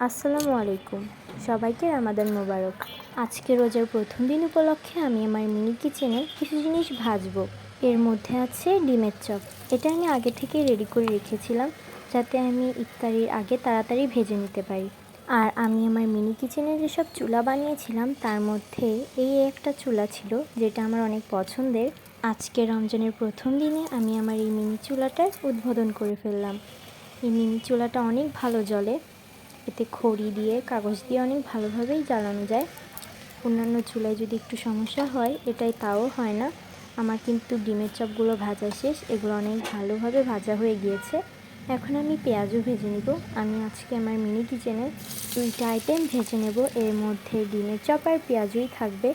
আসসালামু আলাইকুম। সবাইকে রামাদান মোবারক। আজকে রোজার প্রথম দিন উপলক্ষে আমি আমার মিনি কিচেনে কিছু জিনিস ভাজবো। এর মধ্যে আছে ডিমের চপ। এটা আমি আগে থেকে রেডি করে রেখেছিলাম যাতে আমি ইফতারির আগে তাড়াতাড়ি ভেজে নিতে পারি। আর আমি আমার মিনি কিচেনে যেসব চুলা বানিয়েছিলাম তার মধ্যে এই একটা চুলা ছিল যেটা আমার অনেক পছন্দের। আজকে রমজানের প্রথম দিনে আমি আমার এই মিনি চুলাটার উদ্বোধন করে ফেললাম। এই মিনি চুলাটা অনেক ভালো জ্বলে। এতে খড়ি দিয়ে কাগজ দিয়ে অনেক ভালোভাবেই জ্বালানো যায়। অন্যান্য চুলায় যদি একটু সমস্যা হয় এটাই তাও হয় না। আমার কিন্তু ডিমের চপগুলো ভাজা শেষ, এগুলো অনেক ভালোভাবে ভাজা হয়ে গিয়েছে। এখন আমি পেঁয়াজও ভেজে নিব। আমি আজকে আমার মিনি কিচেনে 2টা আইটেম ভেজে নেব, এর মধ্যে ডিমের চপ আর পেঁয়াজই থাকবে।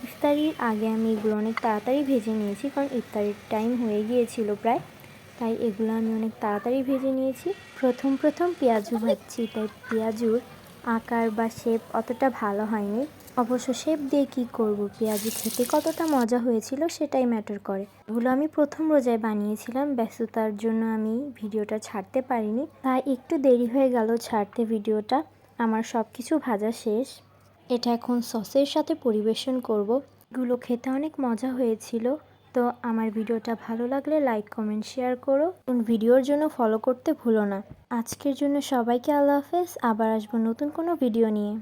ইফতারির আগে আমি এগুলো অনেক তাড়াতাড়ি ভেজে নিয়েছি কারণ ইফতারির টাইম হয়ে গিয়েছিল প্রায়, তাই এগুলো আমি অনেক তাড়াতাড়ি ভেজে নিয়েছি। প্রথম পেঁয়াজু ভাজছি, তাই পেঁয়াজুর আকার বা শেপ অতটা ভালো হয়নি। অবশ্য শেপ দিয়ে কী করব, পেঁয়াজু খেতে কতটা মজা হয়েছিল সেটাই ম্যাটার করে। এগুলো আমি প্রথম রোজায় বানিয়েছিলাম, ব্যস্ততার জন্য আমি ভিডিওটা ছাড়তে পারিনি, তাই একটু দেরি হয়ে গেল ছাড়তে ভিডিওটা। আমার সব কিছু ভাজা শেষ। এটা এখন সসের সাথে পরিবেশন করব। এগুলো খেতে অনেক মজা হয়েছিল। তো আমার ভিডিওটা ভালো লাগলে লাইক, কমেন্ট, শেয়ার করো। ভিডিওর জন্য ফলো করতে ভুলো না। আজকের জন্য সবাইকে আল্লাহ হাফেজ। আবার আসবো নতুন কোনো ভিডিও নিয়ে।